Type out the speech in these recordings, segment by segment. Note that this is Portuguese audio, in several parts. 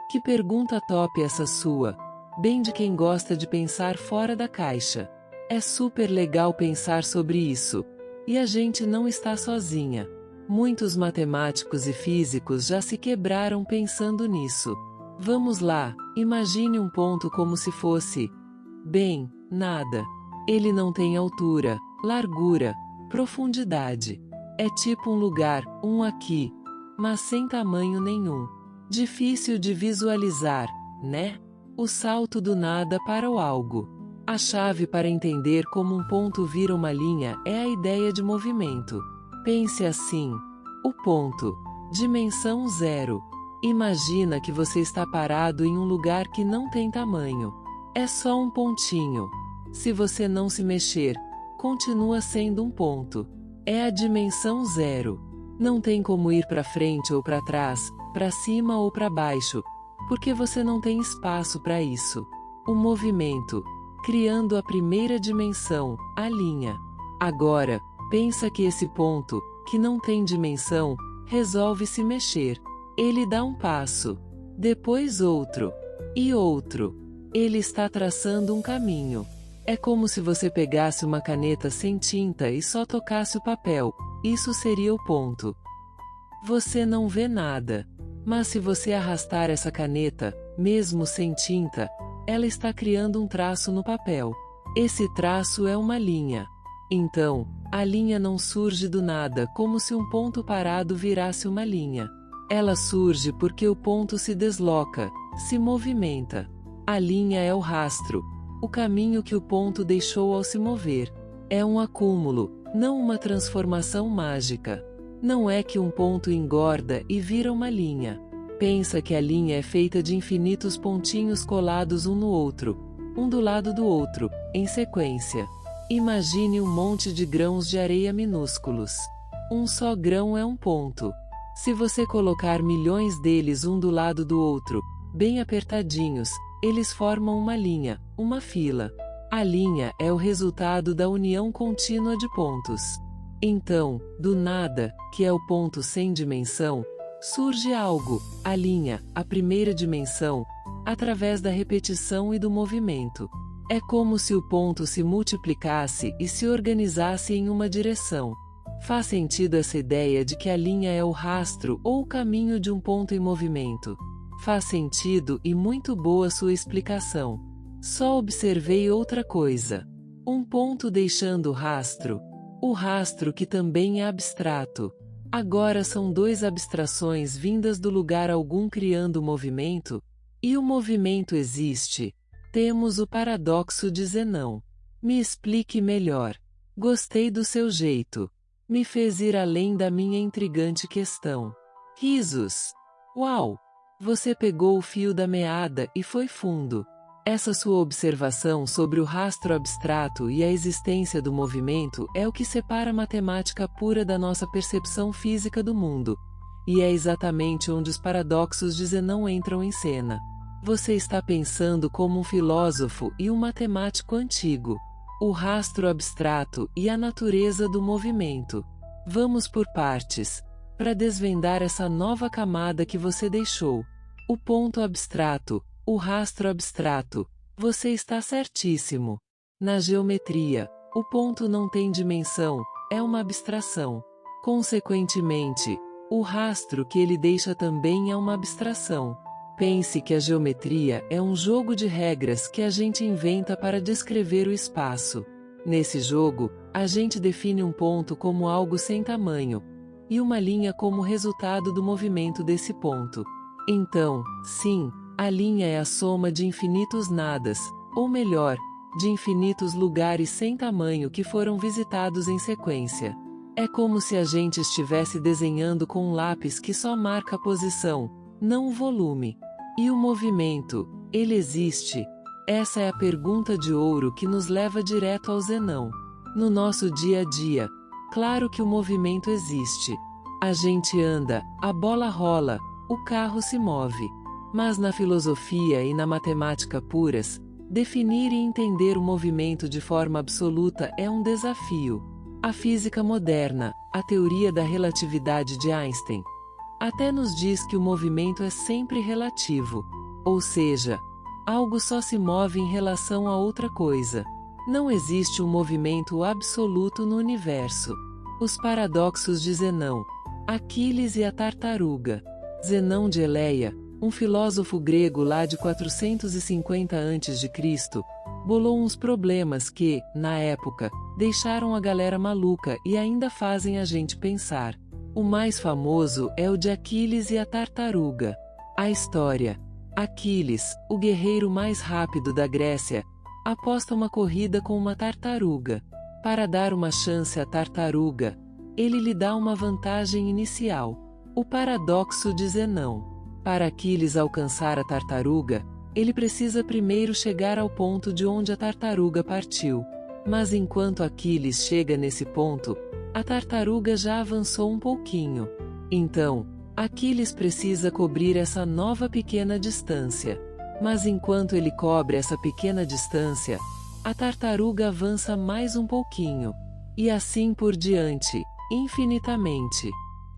Que pergunta top essa sua! Bem de quem gosta de pensar fora da caixa. É super legal pensar sobre isso. E a gente não está sozinha. Muitos matemáticos e físicos já se quebraram pensando nisso. Vamos lá, imagine um ponto como se fosse... Bem, nada. Ele não tem altura, largura, profundidade. É tipo um lugar, um aqui, mas sem tamanho nenhum. Difícil de visualizar, né? O salto do nada para o algo. A chave para entender como um ponto vira uma linha é a ideia de movimento. Pense assim: o ponto, dimensão zero. Imagina que você está parado em um lugar que não tem tamanho. É só um pontinho. Se você não se mexer, continua sendo um ponto. É a dimensão zero. Não tem como ir para frente ou para trás, para cima ou para baixo, porque você não tem espaço para isso. O movimento, criando a primeira dimensão, a linha. Agora, pensa que esse ponto, que não tem dimensão, resolve se mexer. Ele dá um passo, depois outro, e outro. Ele está traçando um caminho. É como se você pegasse uma caneta sem tinta e só tocasse o papel. Isso seria o ponto. Você não vê nada. Mas se você arrastar essa caneta, mesmo sem tinta, ela está criando um traço no papel. Esse traço é uma linha. Então, a linha não surge do nada como se um ponto parado virasse uma linha. Ela surge porque o ponto se desloca, se movimenta. A linha é o rastro, o caminho que o ponto deixou ao se mover. É um acúmulo, não uma transformação mágica. Não é que um ponto engorda e vira uma linha. Pensa que a linha é feita de infinitos pontinhos colados um no outro, um do lado do outro, em sequência. Imagine um monte de grãos de areia minúsculos. Um só grão é um ponto. Se você colocar milhões deles um do lado do outro, bem apertadinhos, eles formam uma linha, uma fila. A linha é o resultado da união contínua de pontos. Então, do nada, que é o ponto sem dimensão, surge algo, a linha, a primeira dimensão, através da repetição e do movimento. É como se o ponto se multiplicasse e se organizasse em uma direção. Faz sentido essa ideia de que a linha é o rastro ou o caminho de um ponto em movimento? Faz sentido e muito boa sua explicação. Só observei outra coisa. Um ponto deixando rastro. O rastro que também é abstrato. Agora são duas abstrações vindas do lugar algum criando movimento, e o movimento existe. Temos o paradoxo de Zenão. Me explique melhor. Gostei do seu jeito. Me fez ir além da minha intrigante questão. Risos. Uau! Você pegou o fio da meada e foi fundo. Essa sua observação sobre o rastro abstrato e a existência do movimento é o que separa a matemática pura da nossa percepção física do mundo. E é exatamente onde os paradoxos de Zenão entram em cena. Você está pensando como um filósofo e um matemático antigo. O rastro abstrato e a natureza do movimento. Vamos por partes, para desvendar essa nova camada que você deixou. O ponto abstrato, o rastro abstrato. Você está certíssimo. Na geometria, o ponto não tem dimensão, é uma abstração. Consequentemente, o rastro que ele deixa também é uma abstração. Pense que a geometria é um jogo de regras que a gente inventa para descrever o espaço. Nesse jogo, a gente define um ponto como algo sem tamanho, e uma linha como resultado do movimento desse ponto. Então, sim, a linha é a soma de infinitos nadas, ou melhor, de infinitos lugares sem tamanho que foram visitados em sequência. É como se a gente estivesse desenhando com um lápis que só marca a posição, não o volume. E o movimento, ele existe? Essa é a pergunta de ouro que nos leva direto ao Zenão. No nosso dia a dia, claro que o movimento existe. A gente anda, a bola rola, o carro se move. Mas na filosofia e na matemática puras, definir e entender o movimento de forma absoluta é um desafio. A física moderna, a teoria da relatividade de Einstein, até nos diz que o movimento é sempre relativo. Ou seja, algo só se move em relação a outra coisa. Não existe um movimento absoluto no universo. Os paradoxos de Zenão. Aquiles e a tartaruga. Zenão de Eleia, um filósofo grego lá de 450 a.C., bolou uns problemas que, na época, deixaram a galera maluca e ainda fazem a gente pensar. O mais famoso é o de Aquiles e a tartaruga. A história. Aquiles, o guerreiro mais rápido da Grécia, aposta uma corrida com uma tartaruga. Para dar uma chance à tartaruga, ele lhe dá uma vantagem inicial. O paradoxo de Zenão. Para Aquiles alcançar a tartaruga, ele precisa primeiro chegar ao ponto de onde a tartaruga partiu. Mas enquanto Aquiles chega nesse ponto, a tartaruga já avançou um pouquinho. Então, Aquiles precisa cobrir essa nova pequena distância. Mas enquanto ele cobre essa pequena distância, a tartaruga avança mais um pouquinho. E assim por diante, infinitamente.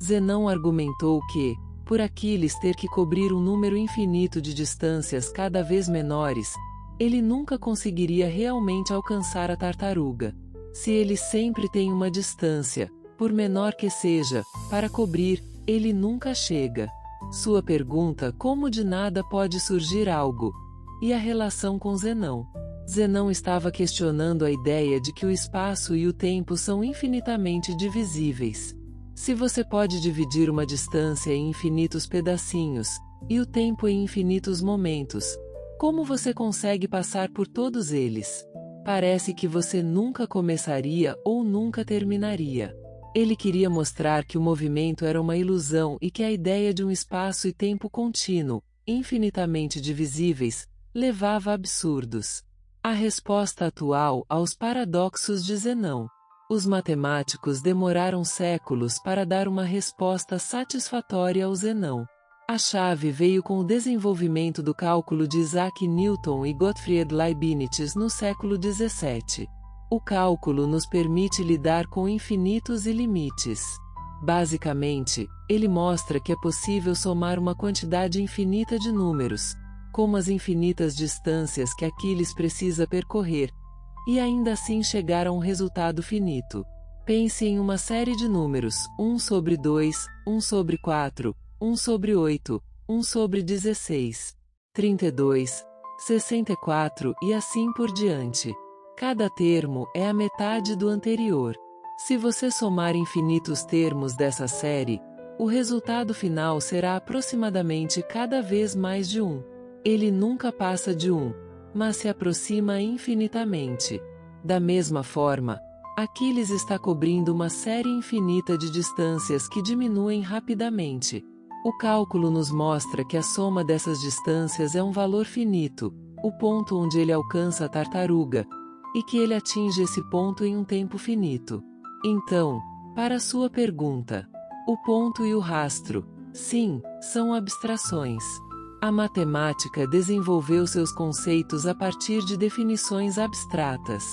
Zenão argumentou que, por Aquiles ter que cobrir um número infinito de distâncias cada vez menores, ele nunca conseguiria realmente alcançar a tartaruga. Se ele sempre tem uma distância, por menor que seja, para cobrir, ele nunca chega. Sua pergunta como de nada pode surgir algo. E a relação com Zenão? Zenão estava questionando a ideia de que o espaço e o tempo são infinitamente divisíveis. Se você pode dividir uma distância em infinitos pedacinhos, e o tempo em infinitos momentos, como você consegue passar por todos eles? Parece que você nunca começaria ou nunca terminaria. Ele queria mostrar que o movimento era uma ilusão e que a ideia de um espaço e tempo contínuo, infinitamente divisíveis, levava a absurdos. A resposta atual aos paradoxos de Zenão. Os matemáticos demoraram séculos para dar uma resposta satisfatória ao Zenão. A chave veio com o desenvolvimento do cálculo de Isaac Newton e Gottfried Leibniz no século XVII. O cálculo nos permite lidar com infinitos e limites. Basicamente, ele mostra que é possível somar uma quantidade infinita de números, como as infinitas distâncias que Aquiles precisa percorrer, e ainda assim chegar a um resultado finito. Pense em uma série de números, 1 sobre 2, 1 sobre 4, 1 sobre 8, 1 sobre 16, 32, 64 e assim por diante. Cada termo é a metade do anterior. Se você somar infinitos termos dessa série, o resultado final será aproximadamente cada vez mais de 1. Ele nunca passa de 1, mas se aproxima infinitamente. Da mesma forma, Aquiles está cobrindo uma série infinita de distâncias que diminuem rapidamente. O cálculo nos mostra que a soma dessas distâncias é um valor finito, o ponto onde ele alcança a tartaruga, e que ele atinge esse ponto em um tempo finito. Então, para sua pergunta, o ponto e o rastro, sim, são abstrações. A matemática desenvolveu seus conceitos a partir de definições abstratas.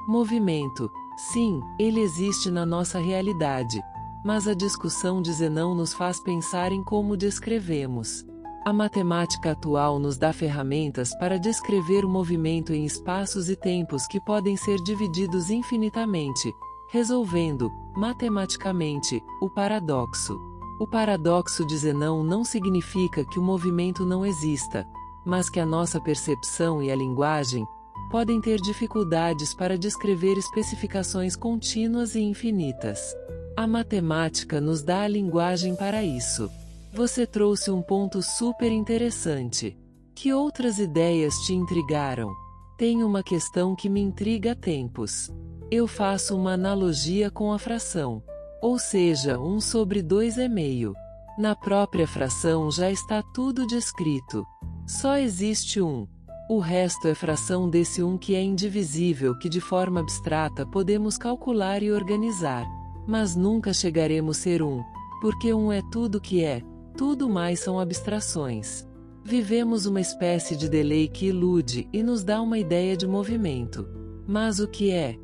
Movimento, sim, ele existe na nossa realidade, mas a discussão de Zenão nos faz pensar em como descrevemos. A matemática atual nos dá ferramentas para descrever o movimento em espaços e tempos que podem ser divididos infinitamente, resolvendo, matematicamente, o paradoxo. O paradoxo de Zenão não significa que o movimento não exista, mas que a nossa percepção e a linguagem podem ter dificuldades para descrever especificações contínuas e infinitas. A matemática nos dá a linguagem para isso. Você trouxe um ponto super interessante. Que outras ideias te intrigaram? Tem uma questão que me intriga há tempos. Eu faço uma analogia com a fração. Ou seja, 1 sobre 2 é meio. Na própria fração já está tudo descrito. Só existe 1. O resto é fração desse 1 que é indivisível, que de forma abstrata podemos calcular e organizar. Mas nunca chegaremos a ser 1, porque 1 é tudo que é. Tudo mais são abstrações. Vivemos uma espécie de delay que ilude e nos dá uma ideia de movimento. Mas o que é?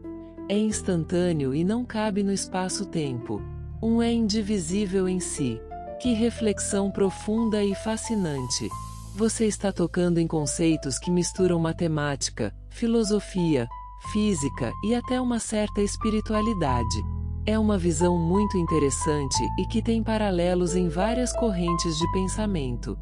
É instantâneo e não cabe no espaço-tempo. 1 é indivisível em si. Que reflexão profunda e fascinante! Você está tocando em conceitos que misturam matemática, filosofia, física e até uma certa espiritualidade. É uma visão muito interessante e que tem paralelos em várias correntes de pensamento.